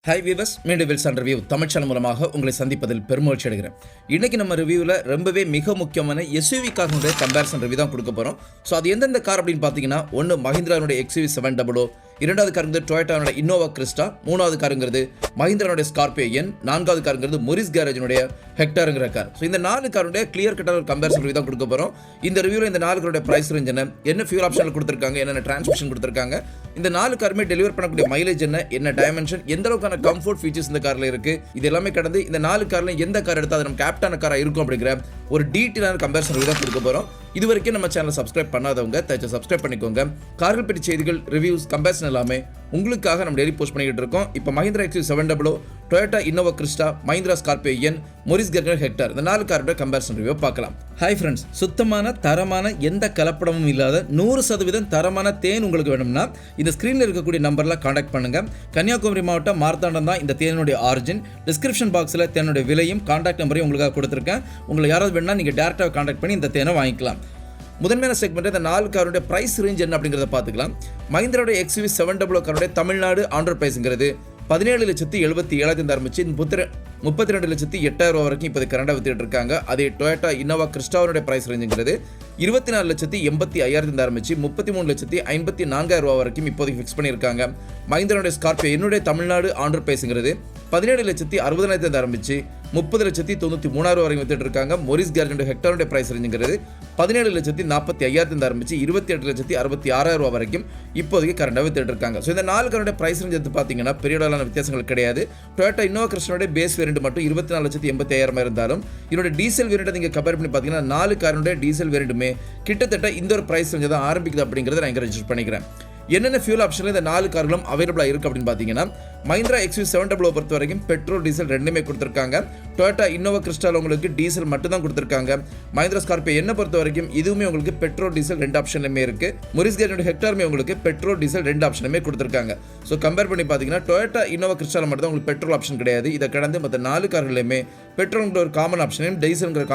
Hi viewers, மீண்டும் Wilson review Tamil channel மூலமாக உங்களை சந்திப்பதில் பெருமகிழ்ச்சி அடைகிறேன். இன்றைக்கி நம்ம ரிவ்யூவில் ரொம்பவே மிக முக்கியமான எஸ்யூவி கார்களுடைய கம்பேரிசன் ரிவ்யூ தான் கொடுக்க போகிறோம். ஸோ அது எந்தெந்த கார் அப்படின்னு பார்த்தீங்கன்னா, ஒன்று மஹிந்திராவுடைய XUV 700, இரண்டாவது காருங்கிறது டொயோட்டாவுடைய இன்னோவா கிறிஸ்டா, மூணாவது காருங்கிறது மஹிந்திராவுடைய ஸ்கார்பியோ என், நான்காவது காருங்கிறது மொரிஸ் கேரேஜினுடைய ஹெக்டாருங்கிற கார். ஸோ இந்த 4 காருடைய கிளியர் கட்டான ஒரு கம்பேரிசன் ரிவ்யூ தான் கொடுக்க போகிறோம். இந்த ரிவ்யூவில் இந்த 4 காருடைய ப்ரைஸ் ரேஞ்ச் என்ன ஃபியூல் ஆப்ஷனில் கொடுத்துருக்காங்க, என்னென்ன டிரான்ஸ்மிஷன் கொடுத்துருக்காங்க, இந்த 4 காருமே டெலிவர் பண்ணக்கூடிய மைலேஜ் என்ன டைமென்ஷன், எந்த அளவுக்கான கம்ஃபர்ட் ஃபீச்சர்ஸ் இந்த காரில் இருக்கு, இது எல்லாமே கடந்து இந்த 4 கார்ல எந்த கார் எடுத்தால் அது நம்ம கேப்டான காராக இருக்கும் அப்படிங்கிற ஒரு டீட்டெயிலான கம்பேரிசன் ரிவ்யூ தான் கொடுக்க போகிறோம். இது வரைக்கும் நம்ம சேனலை சப்ஸ்கிரைப் பண்ணாதவங்க தயவுசெய்து சப்ஸ்கிரைப் பண்ணிக்கோங்க. கார்கள் பற்றி செய்திகள், ரிவ்யூஸ், கம்பேரிசன் எல்லாமே உங்களுக்காக நம்ம டெய்லி போஸ்ட் பண்ணிக்கிட்டு இருக்கோம். இப்போ Mahindra XUV 700, Toyota Innova Crysta, Mahindra Scorpio N, Morris Garage Hector, இந்த 4 காரோட கம்பேரிசன் ரிவ்யூ பார்க்கலாம். ஹாய் ஃப்ரெண்ட்ஸ், சுத்தமான தரமான எந்த கலப்படமும் இல்லாத 100% தரமான தேன் உங்களுக்கு வேணும்னா இந்த ஸ்க்ரீனில் இருக்கக்கூடிய நம்பரில் காண்டாக்ட் பண்ணுங்க. கன்னியாகுமரி மாவட்டம் மார்த்தாண்டம் தான் இந்த தேனுடைய ஆரிஜின். டிஸ்கிரிப்ஷன் பாக்ஸில் தேனுடைய விலையும் காண்டாக்ட் நம்பரையும் உங்களுக்காக கொடுத்துருக்கேன். உங்களுக்கு யாராவது வேணும்னா நீங்கள் டேரெக்டாக காண்டாக்ட் பண்ணி இந்த தேனை வாங்கிக்கலாம். முதன்மையான செக்மெண்ட் இந்த 4 காரோடைய பிரைஸ் ரேஞ்ச் என்ன அப்படிங்கிறத பார்த்துக்கலாம். மஹிந்திராவுடைய XUV 700 காரோடைய தமிழ்நாடு ஆண்டர் பிரைஸுங்கிறது 17,77,000 ஆரம்பிச்சு 32,08,000 வரைக்கும் இப்போ கரண்டாக வித்துட்டு இருக்காங்க. அதே டொயோட்டா இன்னோவா கிறிஸ்டாவுடைய பிரைஸ் ரேஞ்சுங்கிறது 24,85,000 ஆரம்பிச்சு 33,54,000 வரைக்கும் இப்போதைக்கு ஃபிக்ஸ் பண்ணியிருக்காங்க. மஹிந்திராவுடைய ஸ்கார்பியோ என்னுடைய தமிழ்நாடு ஆண்டர் பிரைஸுங்கிறது 17,60,000 ஆரம்பிச்சு 30,93,000 வரைக்கும் வித்துட்டு இருக்காங்க. மொரிஸ் கேரேஜ் ஹெக்டாருடைய பிரைஸ் ரேஞ்சுங்கிறது 17,45,000 ஆரம்பிச்சு 28,66,000 வரைக்கும் இப்போதைக்கு கரண்டாக வித்துட்டு இருக்காங்க. ஸோ இந்த 4 காரோட பிரைஸ் ரேஞ்ச் எடுத்து பார்த்தீங்கன்னா பெரிய அளவிலான வித்தியாசங்கள் கிடையாது. டொயோட்டா இன்னோவா கிறிஸ்டாவுடைய பேஸ் வேரியண்ட் மட்டும் 24,80,000 இருந்தாலும் இதோட டீசல் வேரியண்ட் நீங்கள் கம்பேர் பண்ணி பார்த்தீங்கன்னா 4 காரோட டீசல் வேரியண்ட்டுமே கிட்டத்தட்ட இந்த ஒரு பிரைஸ் ரேஞ்ச் தான் ஆரம்பிக்குது அப்படிங்கிறத நான் இங்கே ரெஜிஸ்டர் பண்ணிக்கிறேன். என்னென்ன ஃபியூல் ஆப்ஷனில் இந்த 4 கார்களும் அவைலபிளாக இருக்குது அப்படின்னு பார்த்தீங்கன்னா, மஹிந்திரா XUV 700 பொறுத்த வரைக்கும் பெட்ரோல் டீசல் ரெண்டுமே கொடுத்துருக்காங்க. டொயோட்டா இன்னோவா கிறிஸ்டாவில் உங்களுக்கு டீசல் மட்டும் தான் கொடுத்துருக்காங்க. மஹிந்திரா ஸ்கார்பியோ என்ன பொறுத்த வரைக்கும் இதுவுமே உங்களுக்கு பெட்ரோல் டீசல் 2 ஆப்ஷன்லையுமே இருக்குது. மொரிஸ் கேரேஜ் ஹெக்டாருமே உங்களுக்கு பெட்ரோல் டீசல் 2 ஆப்ஷனுமே கொடுத்துருக்காங்க. ஸோ கம்பேர் பண்ணி பார்த்தீங்கன்னா டொயோட்டா இன்னோவா கிறிஸ்டாவில் மட்டும் தான் உங்களுக்கு பெட்ரோல் ஆப்ஷன் கிடையாது. இதை கடந்து மற்ற 4 கார்களையுமே பெட்ரோல்ங்கிற ஒரு காமன் ஆப்ஷனையும் டீசல்ங்கிற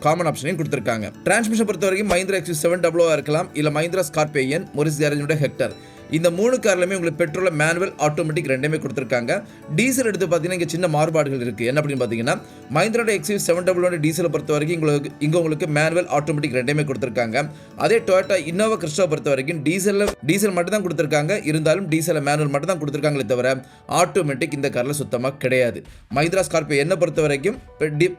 காமன் ஆப்ஷனையும் கொடுத்துருக்காங்க. டிரான்ஸ்மிஷன் பொறுத்த வரைக்கும் மஹிந்திரா XUV 700 இருக்கலாம், இல்லை Mahindra Scorpio N, Morris Garage Hector, இந்த 3 கார்லையுமே உங்களுக்கு பெட்ரோல், மேனுவல், ஆட்டோமேட்டிக் ரெண்டுமே கொடுத்துருக்காங்க. டீசல் எடுத்து பார்த்தீங்கன்னா இங்கே சின்ன மாறுபாடுகள் இருக்குது. என்ன அப்படின்னு பார்த்தீங்கன்னா, மஹிந்திராவோட XUV 700 டீசலை பொறுத்த வரைக்கும் இங்கே உங்களுக்கு மேனுவல், ஆட்டோமேட்டிக் ரெண்டுமே கொடுத்துருக்காங்க. அதே டொயோட்டா இன்னோவா கிறிஸ்டா பொறுத்த வரைக்கும் டீசல் மட்டும் தான் கொடுத்துருக்காங்க. இருந்தாலும் டீசல், மேனுவல் மட்டும் தான் கொடுத்துருக்காங்களே தவிர ஆட்டோமேட்டிக் இந்த காரில் சுத்தமாக கிடையாது. மஹிந்திரா ஸ்கார்பியோ என்ன பொறுத்த வரைக்கும்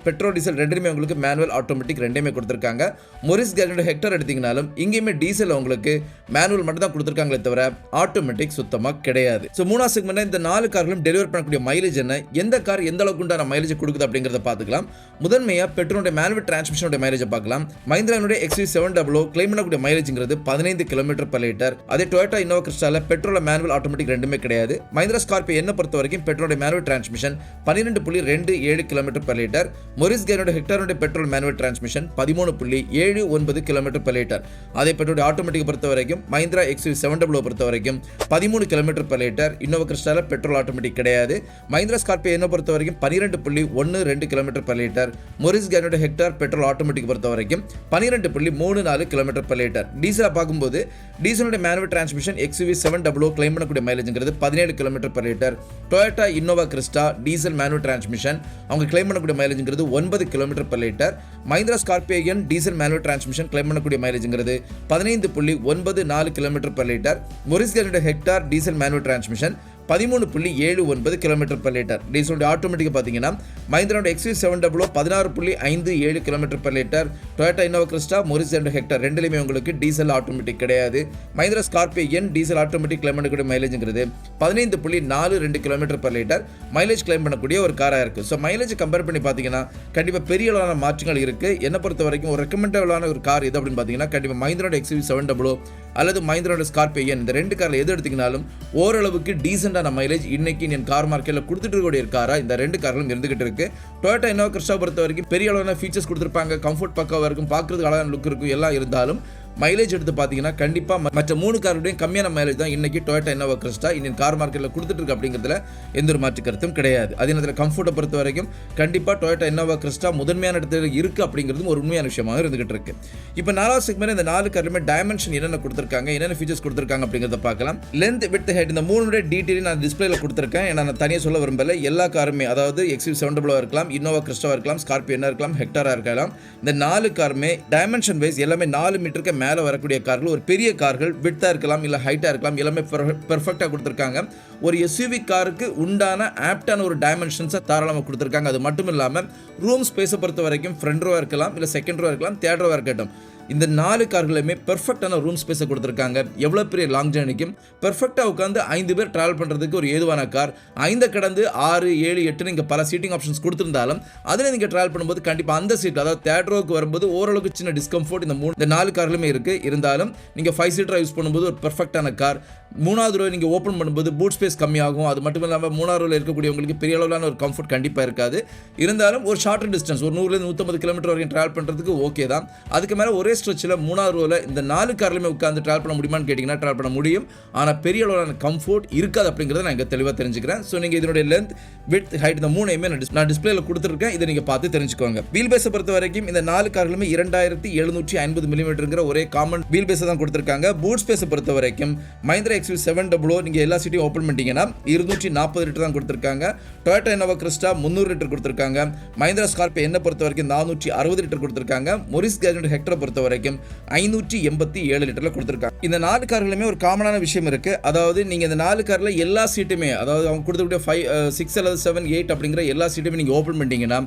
பெட்ரோல், டீசல் ரெண்டுமே உங்களுக்கு மேனுவல், ஆட்டோமேட்டிக் ரெண்டுமே கொடுத்துருக்காங்க. மொரிஸ் கேரேஜ் ஹெக்டார் எடுத்தீங்கனாலும் இங்கேயுமே டீசல் உங்களுக்கு மேனுவல் மட்டும் தான் கொடுத்துருக்காங்களே தவிர ஆட்டோமேட்டிக் சுத்தமாக கிடையாது. ஸோ 3ஆவது செக்மெண்ட் இந்த 4 கார்களும் டெலிவர் பண்ணக்கூடிய மைலேஜ் என்ன, எந்த கார் எந்த அளவுக்கு உண்டான மைலேஜ் கொடுக்குது அப்படிங்கிறத பார்த்துக்கலாம். முதன்மையாக பெட்ரோலுடைய மேனுவல் டிரான்ஸ்மிஷனுடைய மைலேஜை பார்க்கலாம். மஹிந்திராவுடைய XUV 700 கிளைம் பண்ணக்கூடிய மைலேஜ்ங்கிறது 15 km/லிட்டர். அதே டொயோட்டா இன்னோவா கிறிஸ்டால பெட்ரோல், மேனுவல், ஆட்டோமேட்டிக் ரெண்டுமே கிடையாது. மஹிந்திரா ஸ்கார்பியோ என்ன பொறுத்த வரைக்கும் பெட்ரோலுடைய மேனுவல் டிரான்ஸ்மிஷன் 12.27 km/லிட்டர். மொரிஸ் கேரேஜ் ஹெக்டாருடைய பெட்ரோல் மேனுவல் டிரான்ஸ்மிஷன் 13.79 km/லிட்டர். அதே பெட்ரோல் ஆட்டோமேட்டிக் பொறுத்த வரைக்கும் மஹிந்திரா XUV 700 பொறுத்த வரைக்கும் 13 km/லிட்டர். இன்னோவா கிறிஸ்டால பெட்ரோல், ஆட்டோமேட்டிக் கிடையாது. மஹிந்திரா ஸ்கார்பியோ என்ன பொறுத்த வரைக்கும் 12.12 km/லிட்டர். Morris Garage Hector petrol, automatic பொறுத்த வரைக்கும் 12.34 km/லிட்டர். டீசலை பார்க்கும்போது டீசலுடைய மேனுவல் டிரான்ஸ்மிஷன் XUV 700 கிளைம் பண்ணக்கூடிய மைலேஜ்ங்கிறது 17 km/லிட்டர். Toyota Innova Crysta diesel manual transmission அவங்க கிளைம் பண்ணக்கூடிய மைலேஜ்ங்கிறது 9 km/லிட்டர். Mahindra Scorpio N diesel manual transmission claim பண்ணக்கூடிய மைலேஜ்ங்கிறது 15.94 km/லிட்டர். Morris Garage Hector diesel manual transmission 13.79 km/லிட்டர். டீசலுடைய ஆட்டோமேட்டிக் பார்த்தீங்கன்னா மஹிந்திராவுடைய XUV 700 16.57 km/லிட்டர். Toyota Innova Crysta, Morris Garage Hector ரெண்டுலையுமே உங்களுக்கு டீசல், ஆட்டோமேட்டிக் கிடையாது. Mahindra Scorpio N diesel, automatic claim பண்ணக்கூடிய மைலேஜ்ங்கிறது 15.42 km/லிட்டர் மைலேஜ் கிளைம் பண்ணக்கூடிய ஒரு காராக இருக்குது. ஸோ மைலேஜ் கம்பேர் பண்ணி பார்த்தீங்கன்னா கண்டிப்பாக பெரிய அளவான மாற்றங்கள் இருக்குது. என்னை பொறுத்த வரைக்கும் ஒரு ரெக்கமெண்டபிளான ஒரு கார் எது அப்படின்னு பார்த்தீங்கன்னா கண்டிப்பாக மஹிந்திராவுடைய XUV 700 அல்லது மஹிந்திராவுடைய ஸ்கார்பியோ என், இந்த 2 காரில் எது எடுத்திங்கனாலும் ஓரளவுக்கு டீசெண்டான மைலேஜ் இன்னைக்கு என் கார் மார்க்கெட்டில் கொடுத்துட்டு இருக்கக்கூடிய காரா இந்த 2 கார்களும் இருந்துகிட்டு இருக்கு. டொயோட்டா இன்னோவா கிறிஸ்டா பொறுத்த வரைக்கும் பெரிய அளவான ஃபீச்சர்ஸ் கொடுத்துருப்பாங்க. கம்ஃபர்ட் பக்காவாக இருக்கும், பார்க்கறதுக்கு அழகான லுக் இருக்கும், எல்லாம் இருந்தாலும் மைலேஜ் எடுத்து பார்த்தீங்கன்னா கண்டிப்பாக மற்ற 3 கார்களுடையும் கம்மியான மைலேஜ் தான் இன்னைக்கு Toyota Innova Crysta Indian car மார்க்கெட்டில் கொடுத்துட்டு இருக்கு அப்படிங்கிறதுல எந்த ஒரு மாற்று கருத்தும் கிடையாது. அதே நேரத்தில் கம்ஃபர்ட்டை பொறுத்த வரைக்கும் கண்டிப்பாக டொயோட்டா இன்னோவா கிறிஸ்டா முதன்மையான இடத்துல இருக்குது அப்படிங்கிறதும் ஒரு உண்மையான விஷயமாக இருந்துகிட்டு இருக்கு. இப்போ 4வது செக்மெண்ட் இந்த 4 கார்லையுமே டைமென்ஷன் என்னென்ன கொடுத்துருக்காங்க, என்னென்ன ஃபீச்சர்ஸ் கொடுத்துருக்காங்க அப்படிங்கிறத பார்க்கலாம். லென்த் வித் ஹைட் இந்த 3 டீட்டெயில் நான் டிஸ்பிளேல கொடுத்துருக்கேன். ஏன்னா நான் தனியாக சொல்ல விரும்பல. எல்லா காருமே அதாவது XUV 700 இருக்கலாம், இன்னோவா கிறிஸ்டாவா இருக்கலாம், ஸ்கார்பியோ இருக்கலாம், ஹெக்டாரா இருக்கலாம், இந்த 4 காருமே டைமென்ஷன் வைஸ் எல்லாமே 4 மீட்டருக்கு மேலே வரக்கூடிய கார்கள், ஒரு பெரிய கார்கள் விட்தாக இருக்கலாம் இல்லை ஹைட்டாக இருக்கலாம், எல்லாமே பெர்ஃபெக்டாக கொடுத்துருக்காங்க. ஒரு SUV காருக்கு உண்டான ஆப்டான ஒரு டைமென்ஷன்ஸை தாராளமாக கொடுத்துருக்காங்க. அது மட்டும் இல்லாமல் ரூம் ஸ்பேஸை பொறுத்த வரைக்கும் ஃப்ரண்ட் ரோவாக இருக்கலாம் இல்லை செகண்ட் ரோவாக இருக்கலாம், தேர்ட் ரோவாக இருக்கட்டும், இந்த 4 கார்களுமே பெர்ஃபெக்டான ரூம் ஸ்பேஸை கொடுத்துருக்காங்க. எவ்வளோ பெரிய லாங் ஜேர்னிக்கும் பெர்ஃபெக்டாக உட்காந்து 5 பேர் ட்ராவல் பண்ணுறதுக்கு ஒரு ஏதுவான கார். 5 கடந்து 6, 7, 8 நீங்கள் பல சீட்டிங் ஆப்ஷன்ஸ் கொடுத்துருந்தாலும் அதில் நீங்கள் ட்ராவல் பண்ணும்போது கண்டிப்பாக அந்த சீட் அதாவது தேர்ட் ரோவுக்கு வரும்போது ஓரளவுக்கு சின்ன டிஸ்கம்ஃபர்ட் இந்த 4 கார்களுமே இருக்குது. இருந்தாலும் நீங்கள் 5 சீட்டராக யூஸ் பண்ணும்போது ஒரு பெர்ஃபெக்டான கார். 3வது ரோ நீங்கள் ஓப்பன் பண்ணும்போது பூட் ஸ்பேஸ் கம்மியாகும். அது மட்டும் இல்லாமல் 3வது ரோவில் இருக்கக்கூடியவங்களுக்கு பெரிய அளவிலான ஒரு கம்ஃபர்ட் கண்டிப்பாக இருக்காது. இருந்தாலும் ஒரு ஷார்ட்டர் டிஸ்டன்ஸ் ஒரு 100-150 கிலோமீட்டர் வரைக்கும் ட்ராவல் பண்ணுறதுக்கு ஓகே தான். அதுக்கு மேலே ஒரே ஸ்ட்ரெச்சில் 3வது ரோவில் இந்த 4 கார்லையுமே உட்காந்து ட்ராவல் பண்ண முடியுமான்னு கேட்டிங்கன்னா ட்ராவல் பண்ண முடியும். ஆனால் பெரிய அளவிலான கம்ஃபர்ட் இருக்காது அப்படிங்கிறத நான் இங்கே தெளிவாக தெரிஞ்சுக்கிறேன். ஸோ நீங்கள் இதனுடைய லென்த் வித் ஹைட் இந்த 3ஐயுமே நான் டிஸ்பிளேல கொடுத்துருக்கேன். இதை நீங்கள் பார்த்து தெரிஞ்சுக்கோங்க. வீல் பேஸை பொறுத்த வரைக்கும் இந்த 4 கார்களுமே 2750 மில்லிமீட்டருங்கிற ஒரே காமன் வீல் பேஸை தான் கொடுத்துருக்காங்க. பூட் ஸ்பேஸை பொறுத்த வரைக்கும் Mahindra XUV 700 நீங்கள் எல்லா சீட்டையும் ஓப்பன் பண்ணிட்டீங்கன்னா 240 லிட்டர் தான் கொடுத்துருக்காங்க. டொயோட்டா இன்னோவா கிறிஸ்டா 300 லிட்டர் கொடுத்துருக்காங்க. Mahindra ஸ்கார்பியோ என்ன பொறுத்த வரைக்கும் 460 லிட்டர் கொடுத்துருக்காங்க. மொரிஸ் கேஜெட் ஹெக்டர் பொறுத்த வரைக்கும் 587 லிட்டர்ல கொடுத்துருக்காங்க. இந்த 4 கார்களுமே ஒரு காமனான விஷயம் இருக்கு. அதாவது நீங்க இந்த 4 கார்ல எல்லா சீட்டுமே அதாவது அவங்க கொடுத்துக்கூடிய 5, 6 அல்லது 7, 8 அப்படிங்கிற எல்லா சீட்டுமே நீங்க ஓப்பன் பண்ணிட்டீங்கன்னா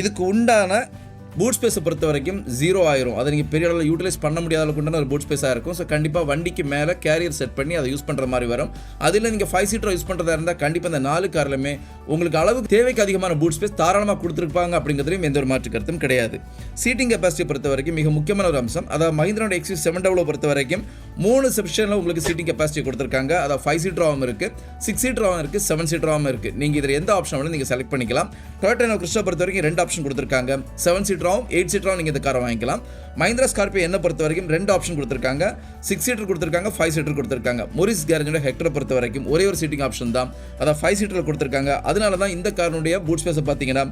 இதுக்கு உண்டான பூட் ஸ்பேஸை பொறுத்த வரைக்கும் 0 ஆயிரும். அதை நீங்கள் பெரிய அளவில் யூட்டிலைஸ் பண்ண முடியாத அளவுக்கு உண்டான ஒரு பூட் ஸ்பேஸாக இருக்கும். ஸோ கண்டிப்பாக வண்டிக்கு மேலே கேரியர் செட் பண்ணி அதை யூஸ் பண்ணுற மாதிரி வரும். அதில் நீங்கள் 5 சீட்டர் யூஸ் பண்ணுறதா இருந்தால் கண்டிப்பாக இந்த 4 கார்லையுமே உங்களுக்கு அளவுக்கு தேவைக்கு அதிகமான பூட் ஸ்பேஸ் தாராளமாக கொடுத்துருப்பாங்க அப்படிங்கிறதுலையும் எந்த ஒரு மாற்று கருத்தும் கிடையாது. சீட்டிங் கெப்பாசிட்டியை பொறுத்த வரைக்கும் மிக முக்கியமான ஒரு அம்சம். அதாவது Mahindra XUV 700 பொறுத்த வரைக்கும் 3 செக்ஷனில் உங்களுக்கு சீட்டிங் கெப்பாசிட்டி கொடுத்துருக்காங்க. அதாவது 5 சீட்டராகவும் இருக்குது, 6 சீட்டராகவும் இருக்குது, 7 சீட்டராகவும் இருக்குது. நீங்கள் இதில் எந்த ஆப்ஷன் வேணும் நீங்கள் செலக்ட் பண்ணிக்கலாம். டொயோட்டா இன்னோவா கிறிஸ்டா பொறுத்த வரைக்கும் 2 ஆப்ஷன் கொடுத்துருக்காங்க. 7 சீட்டராகவும் 8 சீட்டராகவும் நீங்கள் இந்த காரை வாங்கிக்கலாம். Mahindra ஸ்கார்பியோ என்ன பொறுத்த வரைக்கும் 2 ஆப்ஷன் கொடுத்துருக்காங்க. 6 சீட்டர் கொடுத்துருக்காங்க, 5 சீட்டர் கொடுத்துருக்காங்க. மொரிஸ் கேரேஜோட ஹெக்டரை பொறுத்த வரைக்கும் ஒரே ஒரு சீட்டிங் ஆப்ஷன் தான். அதாவது 5 சீட்டரில் கொடுத்துருக்காங்க. அதனால தான் இந்த காருடைய பூட் ஸ்பேஸை பார்த்தீங்கன்னா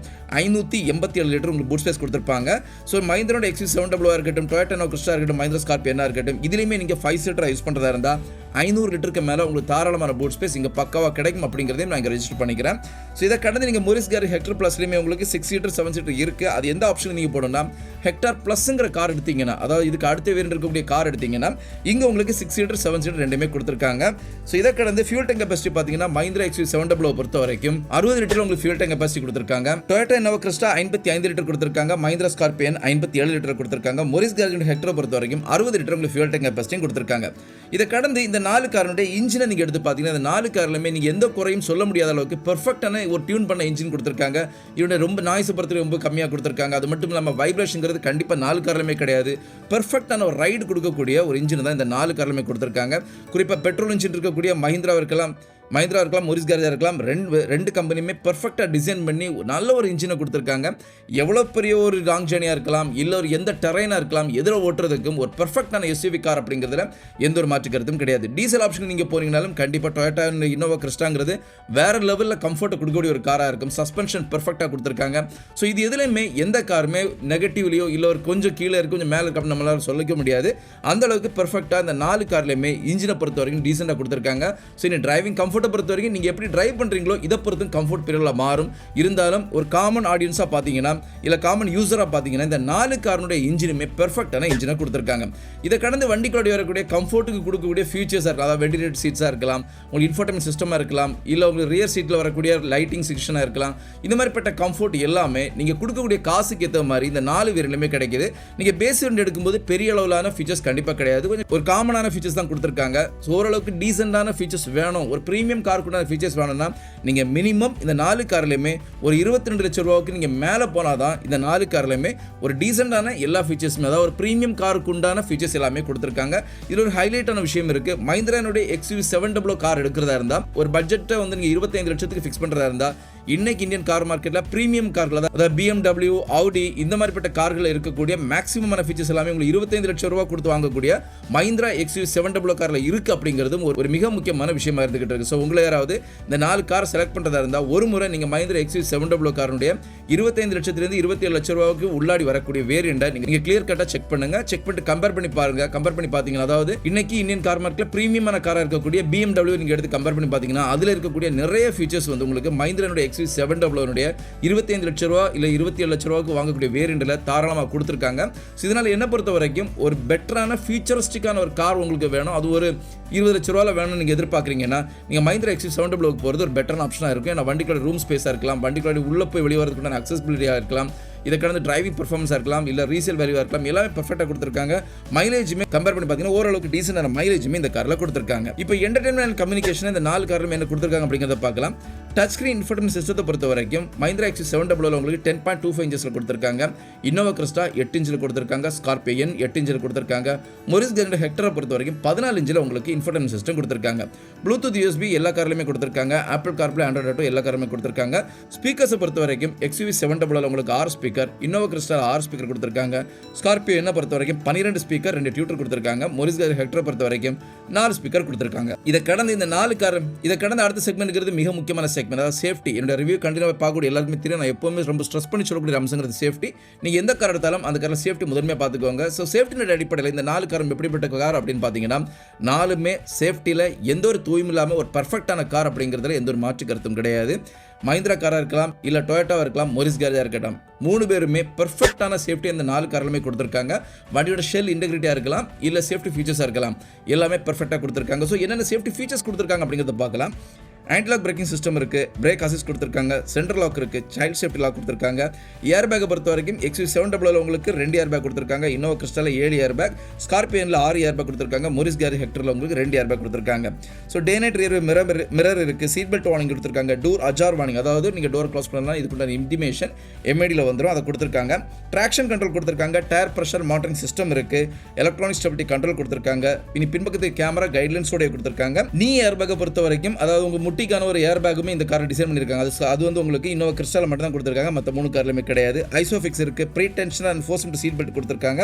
587 லிட்டர் உங்களுக்கு பூட் ஸ்பேஸ் கொடுத்துருப்பாங்க. ஸோ Mahindra XUV 700 இருக்கட்டும், டொயோட்டா இன்னோவா கிறிஸ்டா இருக்கட்டும், Mahindra ஸ்கார்பியோ என்ன இருக்கட்டும், இதுலையுமே நீங்கள் 5 சீட்டராக யூஸ் பண்ணுறதா இருந்தால் 500 லிட்டருக்கு மேலே உங்களுக்கு தாராளமான பூட் ஸ்பேஸ் இங்கே பக்காவாக கிடைக்கும் அப்படிங்கிறதையும் நான் இங்கே ரெஜிஸ்டர் பண்ணிக்கிறேன். ஸோ இதை கடந்து நீங்கள் மொரிஸ் கேரேஜ் ஹெக்டர் ப்ளஸ்லையுமே உங்களுக்கு 6 சீட்டர் 7 சீட்டர் இருக்குது. அது எந்த ஆப்ஷன் நீங்கள் போடணும்னா ஹெக்டார் ப்ளஸ்ங்கிற கார் எடுத்தீங்கன்னா, அதாவது இதுக்கு அடுத்த வேரியன்ட் இருக்கக்கூடிய கார் எடுத்தீங்கன்னா இங்கே உங்களுக்கு 6 சீட்டர் 7 சீட்டர் ரெண்டுமே கொடுத்துருக்காங்க. ஸோ இதை கடந்து ஃபியூல் டேங்க் கெப்பாசிட்டி பார்த்தீங்கன்னா Mahindra XUV 700 பொறுத்த வரைக்கும் 60 லிட்டர் உங்களுக்கு ஃபியூல் டேங்க் கெப்பாசிட்டி கொடுத்துருக்காங்க. டொயோட்டா இன்னோவா கிறிஸ்டா 55 லிட்டர் கொடுத்துருக்காங்க. Mahindra ஸ்கார்பியோ 57 லிட்டர் கொடுத்துருக்காங்க. மொரிஸ் கேரேஜ் ஹெக்டரை பொறுத்த வரைக்கும் 60 லிட்டர் உங்களுக்கு ஃபியூல் டேங்க் கெப்பாசிட்டியும் கொடுத்துருக்காங்க. இதை கடந்து இந்த 4 காருடைய இன்ஜினை நீங்கள் எடுத்து பார்த்தீங்கன்னா இந்த 4 கார்லையுமே நீங்கள் எந்த குறையும் சொல்ல முடியாத அளவுக்கு பெர்ஃபெக்டான ஒரு டியூன் பண்ண இன்ஜின் கொடுத்துருக்காங்க. இவனுடைய ரொம்ப நாய்ஸ் பொறுத்த ரொம்ப கம்மியாக கொடுத்துருக்காங்க. அது மட்டும் இல்லாமல் வைப்ரேஷன்ங்கிறது கண்டிப்பாக 4 கார்லையுமே கிடையாது. பெர்ஃபெக்டான ஒரு ரைடு கொடுக்கக்கூடிய ஒரு இன்ஜின் தான் இந்த 4 கார்லையுமே கொடுத்துருக்காங்க. குறிப்பாக பெட்ரோல் இன்ஜின் இருக்கக்கூடிய மஹிந்திரா இருக்கலாம், மொரிஸ் கேரேஜ் இருக்கலாம், ரெண்டு கம்பெனியுமே பெர்ஃபெக்டாக டிசைன் பண்ணி நல்ல ஒரு இன்ஜினை கொடுத்துருக்காங்க. எவ்வளோ பெரிய ஒரு லாங் ஜேர்னியாக இருக்கலாம், இல்லை ஒரு எந்த டெரைனாக இருக்கலாம், எதிர ஓட்டுறதுக்கும் ஒரு பெர்ஃபெக்டான SUV கார் அப்படிங்கிறதுல எந்த ஒரு மாற்று கருத்தும் கிடையாது. டீசல் ஆப்ஷன் நீங்கள் போனீங்கனாலும் கண்டிப்பாக டொயோட்டா இன்னோவா கிறிஸ்டாங்கிறது வேற லெவலில் கம்ஃபர்ட்டை கொடுக்கக்கூடிய ஒரு காராக இருக்கும். சஸ்பென்ஷன் பெர்ஃபெக்டாக கொடுத்துருக்காங்க. ஸோ இது எதுலையுமே எந்த காருமே நெகட்டிவ்லையோ இல்லை ஒரு கொஞ்சம் கீழே இருக்கு கொஞ்சம் மேலே இருக்க நம்மளால சொல்லிக்க முடியாது. அந்த அளவுக்கு பெர்ஃபெக்டாக இந்த 4 கார்லையுமே இன்ஜினை பொறுத்த வரைக்கும் டீசெண்டாக கொடுத்துருக்காங்க. ஸோ இந்த டிரைவிங் கம்ஃபர்ட்டை பொறுத்த வரைக்கும் நீங்கள் எப்படி டிரைவ் பண்ணுறீங்களோ இதை பொறுத்தும் கம்ஃபர்ட் பீரியடில் மாறும். இருந்தாலும் ஒரு காமன் ஆடியன்ஸாக பார்த்தீங்கன்னா இல்லை காமன் யூஸராக பார்த்தீங்கன்னா இந்த 4 காருடைய இன்ஜினுமே பெர்ஃபெக்டான இன்ஜினை கொடுத்துருக்காங்க. இதை கடந்து வண்டிக்குள்ளே வரக்கூடிய கம்ஃபர்ட்டுக்கு கொடுக்கக்கூடிய ஃபீச்சர்ஸாக இருக்கலாம். அதாவது வெண்டிலேட்டட் சீட்ஸாக இருக்கலாம், உங்களுக்கு இன்ஃபோர்டைன்மெண்ட் சிஸ்டமாக இருக்கலாம், இல்லை உங்களுக்கு ரியர் சீட்டில் வரக்கூடிய லைட்டிங் செக்ஷனாக இருக்கலாம். இந்த மாதிரிப்பட்ட கம்ஃபர்ட் எல்லாமே நீங்கள் கொடுக்கக்கூடிய காசுக்கு ஏற்ற மாதிரி இந்த 4 வேரியண்ட்லையுமே கிடைக்குது. நீங்கள் பேஸ் வேரியண்ட் எடுக்கும்போது பெரிய அளவிலான ஃபீச்சர்ஸ் கண்டிப்பாக கிடையாது. கொஞ்சம் ஒரு காமனான ஃபீச்சர்ஸ் தான் கொடுத்துருக்காங்க. ஸோ ஓரளவுக்கு டீசெண்டான ஃபீச்சர்ஸ் வேணும், ஒரு ப்ரீமியம் காருக்குள்ள ஃபீச்சர்ஸ் வேணும்னா நீங்கள் மினிமம் இந்த 4 கார்லையுமே ஒரு 22 லட்சம் ரூபாய்க்கு நீங்கள் மேலே போனால் தான் இந்த 4 கார்லையுமே ஒரு டீசெண்டான எல்லா ஃபீச்சர்ஸுமே அதாவது ஒரு ப்ரீமியம் காருக்கு உண்டான ஃபீச்சர்ஸ் எல்லாமே கொடுத்துருக்காங்க. இதில் ஒரு ஹைலைட்டான விஷயம் இருக்குது. Mahindra XUV 700 கார் எடுக்கிறதா இருந்தால் ஒரு பட்ஜெட்டை வந்து நீங்கள் 25 லட்சத்துக்கு ஃபிக்ஸ் பண்ணுறதா இருந்தால் இன்னைக்கு இந்தியன் கார் மார்க்கெட்ல பிரீமியம் கார்கள், அதாவது BMW, Audi இந்த மாதிரிப்பட்ட கார்கள் இருக்கக்கூடிய மேக்ஸிமமான ஃபீச்சர்ஸ் எல்லாமே உங்களுக்கு 25 லட்சம் ரூபாய் கொடுத்து வாங்கக்கூடிய Mahindra XUV 700 கார்ல இருக்கு அப்படிங்கிறது ஒரு மிக முக்கியமான விஷயமா இருந்துகிட்டு இருக்கு. ஸோ உங்களை யாராவது இந்த 4 கார் செலக்ட் பண்றதா இருந்தா ஒரு முறை நீங்க Mahindra XUV 700 காருடைய 25 லட்சத்திலிருந்து 27 லட்சம் ரூபாய்க்கு உள்ளாடி வரக்கூடிய வேரியண்ட்டை நீங்க கிளியர் கட்டா செக் பண்ணுங்க. செக் பண்ணிட்டு கம்பேர் பண்ணி பாருங்க. கம்பேர் பண்ணி பாத்தீங்கன்னா, அதாவது இன்னைக்கு இந்தியன் கார் மார்க்கெட்ல பிரீமியமான காரா இருக்கக்கூடிய BMW நீங்க எடுத்து கம்பேர் பண்ணி பாத்தீங்கன்னா அதுல இருக்கக்கூடிய நிறைய ஃபீச்சர்ஸ் வந்து உங்களுக்கு Mahindra XUV 700 25 லட்சம் ரூபாய் இல்ல 27 லட்சம் ரூபாய்க்கு வாங்கக்கூடிய வேரியண்ட்ல தாராளமா கொடுத்திருக்காங்க. இதனால என்ன பொறுத்த வரைக்கும் ஒரு பெட்டரான ஃபியூச்சரிஸ்டிக்கான ஒரு கார் உங்களுக்கு வேணும், அது ஒரு 20 லட்சம் ரூபாயில வேணும்னு நீங்க எதிர்பார்க்கறீங்கன்னா நீங்க Mahindra XUV 700 போறது ஒரு பெட்டரான ஆப்ஷனா இருக்கும். ஏன்னா வண்டிக்குள்ள ரூம் ஸ்பேஸா இருக்கலாம், வண்டிக்குள்ள உள்ள போய் வெளிய வரதுக்குள்ள அக்சஸிபிலிட்டியா இருக்கலாம், இத கடந்து டிரைவிங் பெர்ஃபார்மன்ஸா இருக்கலாம், இல்ல ரீசேல் வேல்யூவா இருக்கலாம், எல்லாமே பெர்ஃபெக்ட்டா கொடுத்திருக்காங்க. மைலேஜுமே கம்பேர் பண்ணி பாத்தீங்கன்னா ஓரளவுக்கு டீசன்டான மைலேஜுமே இந்த கார்ல கொடுத்திருக்காங்க. இப்போ என்டர்டெயின்மென்ட் அண்ட் கம்யூனிகேஷன் இந்த 4 கார்லயும் என்ன கொடுத்திருக்காங்க அப்படிங்கறத பார்க்கலாம். டச் ஸ்கிரீன் இன்ஃபோடெயின்மென்ட் சிஸ்டத்தை பொறுத்த வரைக்கும் Mahindra XUV 700 உங்களுக்கு 10.25 இன்ச்சஸ்ல கொடுத்திருக்காங்க. INNOVA CRYSTA 8 இன்ச்ல கொடுத்திருக்காங்க. SCORPIO 8 இன்ச்ல கொடுத்திருக்காங்க. HECTOR பொறுத்த வரைக்கும் 14 இன்ச்ல உங்களுக்கு இன்ஃபோடெயின்மென்ட் சிஸ்டம் கொடுத்திருக்காங்க. ப்ளூடூத் USB எல்லா கார்லயுமே கொடுத்திருக்காங்க. Apple CarPlay, Android Auto எல்லா கார்லயுமே கொடுத்திருக்காங்க. ஸ்பீக்கர்ஸ் பொறுத்த வரைக்கும் XUV 700 உங்களுக்கு 6 ஸ்பீக்கர், INNOVA CRYSTA 6 ஸ்பீக்கர் கொடுத்திருக்காங்க. SCORPIO என்ன பொறுத்த வரைக்கும் 12 ஸ்பீக்கர், 2 டியூட்டர் கொடுத்திருக்காங்க. HECTOR பொறுத்த வரைக்கும் 4 ஸ்பீக்கர் கொடுத்திருக்காங்க. இத கடந்து இந்த 4 கார் அடுத்த செக்மென்ட்ங்கிறது மிக முக்கியமான செக்மென்ட், அதாவது சேஃப்டி. என்னோட ரிவ்யூ கண்டினியூவா பார்க்கக்கூடிய எல்லாருமே தெரியும், நான் எப்பவுமே ரொம்ப ஸ்ட்ரெஸ் பண்ணி சொல்லக்கூடிய அம்சங்கிறது சேஃப்டி. நீங்க எந்த கார் எடுத்தாலும் அந்த கார்ல சேஃப்டி முதன்மையா பார்த்துக்கோங்க. ஸோ சேஃப்டியோட அடிப்படையில் இந்த 4 காரும் எப்படிப்பட்ட கார் அப்படின்னு பார்த்தீங்கன்னா, 4மே சேஃப்டியில் எந்த ஒரு தூய்மை இல்லாமல் ஒரு பர்ஃபெக்டான கார் அப்படிங்கிறதுல எந்த ஒரு மாற்று கருத்தும் கிடையாது. Mahindra காரா இருக்கலாம், இல்ல டொயோட்டாவா இருக்கலாம், மொரிஸ் காரா இருக்கட்டும், 3 பேருமே பெர்ஃபெக்ட்டான சேஃப்டி இந்த 4 கார்லயுமே கொடுத்திருக்காங்க. வண்டியோட ஷெல் இன்டெகிரிட்டியா இருக்கலாம், இல்ல சேஃப்டி ஃபீச்சர்ஸா இருக்கலாம், எல்லாமே பெர்ஃபெக்ட்டா கொடுத்திருக்காங்க. ஸோ என்னென்ன சேஃப்டி ஃபீச்சர்ஸ் கொடுத்திருக்காங்க அப்படிங்கறத பார்க்கலாம். ஆன்டி-லாக் பிரேக்கிங் சிஸ்டம் இருக்கு, பிரேக் அசிஸ்ட் கொடுத்திருக்காங்க, சென்டர் லாக் இருக்கு, சைல்ட் சேஃப்டி லாக் கொடுத்திருக்காங்க. ஏர் பேக்கை பொறுத்த வரைக்கும் XUV 700 உங்களுக்கு 2 ஏர் பேக் கொடுத்திருக்காங்க. INNOVA CRYSTAல 7 ஏர் பேக், ஸ்கார்பியோன்ல 6 ஏர் பேக் கொடுத்திருக்காங்க. HECTORல உங்களுக்கு 2 ஏர் பேக் கொடுத்திருக்காங்க. So day night rear mirror இருக்கு, சீட் பெல்ட் வார்னிங் கொடுத்திருக்காங்க, டோர் அஜார் வார்னிங், அதாவது நீங்க டோர் க்ளோஸ் பண்ணலாம் இதுக்குள்ள இன்டிமேஷன் MIDல வந்துரும், அதை கொடுத்திருக்காங்க. ட்ராக்ஷன் கண்ட்ரோல் கொடுத்திருக்காங்க, டயர் பிரஷர் மானிட்டரிங் சிஸ்டம் இருக்கு, எலக்ட்ரானிக் ஸ்டெபிலிட்டி கண்ட்ரோல் கொடுத்திருக்காங்க. இனி பின்பக்கத்துக்கு கேமரா கைட்லைன்ஸோட கொடுத்திருக்காங்க. நீ ஏர் பேக்கை பொறுத்த வரைக்கும், அதாவது உங்க முட்டிக்கான ஒரு ஏர் பேக்குமே இந்த காரை டிசைன் பண்ணிருக்காங்க. அது வந்து உங்களுக்கு INNOVA CRYSTAல மட்டும் தான் கொடுத்திருக்காங்க, மற்ற 3 கார்லயுமே கிடையாது. ஐசோஃபிக்ஸ் இருக்கு, ப்ரீ டென்ஷன் அண்ட் ஃபோர்ஸ்மென்ட் சீட் பெல்ட் கொடுத்திருக்காங்க.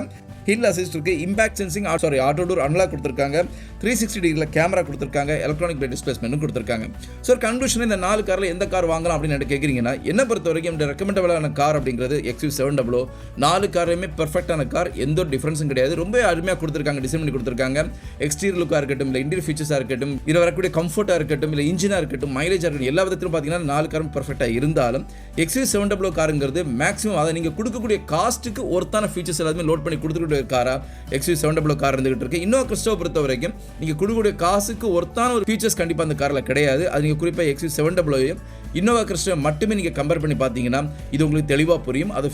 ஹில் அசிஸ்ட் இருக்கு, impact sensing auto door unlock கொடுத்திருக்காங்க. 360 டிகிரில கேமரா கொடுத்திருக்காங்க, எலக்ட்ரானிக் பிரேக் டிஸ்பிளேஸ்மென்ட் கொடுத்திருக்காங்க. ஸோ கன்க்ளூஷன் இந்த 4 கார்ல எந்த கார் வாங்கலாம் அப்படின்னு கேட்குறீங்கன்னா, என்ன பொறுத்த வரைக்கும் இந்த ரெக்கமெண்டபிளான கார் அப்படிங்கிறது XUV 700. 4 காரையுமே பெர்ஃபெக்டான கார், எந்த ஒரு டிஃபரன்ஸும் கிடையாது. ரொம்ப அருமையா கொடுத்திருக்காங்க, டிசைன் பண்ணி கொடுத்திருக்காங்க. எக்ஸ்டீரியர் லுக்கா இருக்கட்டும், இல்ல இன்டீரியர் ஃபீச்சர்ஸா இருக்கட்டும், இதுல வரக்கூடிய கம்ஃபர்ட்டா இருக்கட்டும், இல்ல இன்ஜினா இருக்கட்டும், மைலேஜ் எல்லா விதத்திலும் பார்த்தீங்கன்னா 4 காரும் பெர்ஃபெக்ட்டா இருந்தாலும் XUV 700 காருங்கிறது மேக்ஸிமம் அதை நீங்க கொடுக்கக்கூடிய காஸ்ட்டுக்கு ஒர்த்தான ஃபீச்சர்ஸ் எல்லாமே லோட் பண்ணி கொடுத்துக்கூடிய காரா XUV 700 கார் இருந்துகிட்டு இருக்கு. INNOVA CRYSTA பொறுத்த வரைக்கும் நீங்க கொடுக்கக்கூடிய காசுக்கு ஒர்த்தான ஒரு ஃபீச்சர்ஸ் கண்டிப்பா அந்த கார்ல கிடையாது. அது நீங்க குறிப்பா XUV 700 INNOVA CRYSTA மட்டுமே நீங்க கம்பேர் பண்ணி பார்த்தீங்கன்னா இது உங்களுக்கு தெளிவா புரியும். அது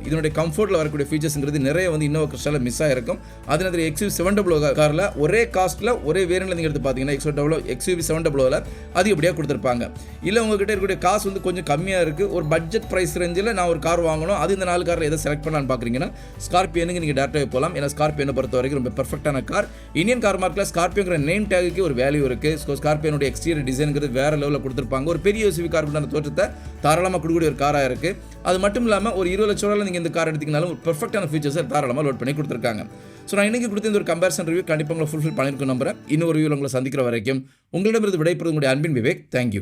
இதனுடைய கம்ஃபர்ட்ல வரக்கூடிய ஃபீச்சர்ஸ்ங்கிறது நிறைய வந்து INNOVA CRYSTAல மிஸ் ஆயிருக்கும். அதே மாதிரி XUV 700 கார்ல ஒரே காஸ்ட்ல ஒரே வேரியன்ட்ல நீங்க எடுத்து பார்த்தீங்கன்னா XUV 700ல அது எப்படியா கொடுத்திருப்பாங்க. இல்ல உங்ககிட்ட இருக்கக்கூடிய காசு வந்து கொஞ்சம் கம்மியா இருக்கு, ஒரு பட்ஜெட் பிரைஸ் ரேஞ்சில் நான் ஒரு கார் வாங்கணும், அது இந்த 4 கார்ல எதை செலக்ட் பண்ணலாம்னு பாக்குறீங்கன்னா ஸ்கார்பியோனுக்கு நீங்க டேரக்டாவே போகலாம். ஏன்னா ஸ்கார்பியோனை பொறுத்த வரைக்கும் ரொம்ப பெர்ஃபெக்ட்டான கார். இந்தியன் கார் மார்க்கெட்ல ஸ்கார்பியோங்கிற நேம் டேகுக்கு ஒரு வேல்யூ இருக்கு. ஸ்கார்பியோனுடைய எக்ஸ்டீரியர் டிசைன்ங்கிறது வேற லெவலில் கொடுத்திருப்பாங்க. ஒரு பெரிய SUV காருக்குண்டான தோற்றத்தை தாராளமாக கொடுக்கக்கூடிய ஒரு காரா இருக்கு. அது மட்டும் இல்லாமல் ஒரு 20 லட்சம் ரூபாயில நீங்க இந்த கார் எடுத்தீங்கனாலும் ஒரு பெர்ஃபெக்ட்டான ஃபீச்சர்ஸை தாராளமாக லோட் பண்ணி கொடுத்திருக்காங்க. ஸோ நான் இன்னைக்கு கொடுத்த இந்த ஒரு கம்பேரிசன் ரிவ்யூ கண்டிப்பாக உங்களை ஃபுல்ஃபில் பண்ணியிருக்கோம் நம்புறேன். இன்னொரு ரிவ்யூவில் உங்களை சந்திக்கிற வரைக்கும் உங்களிடமிருந்து விடைபெறுவது உங்களுடைய அன்பின் விவேக். தேங்க்யூ.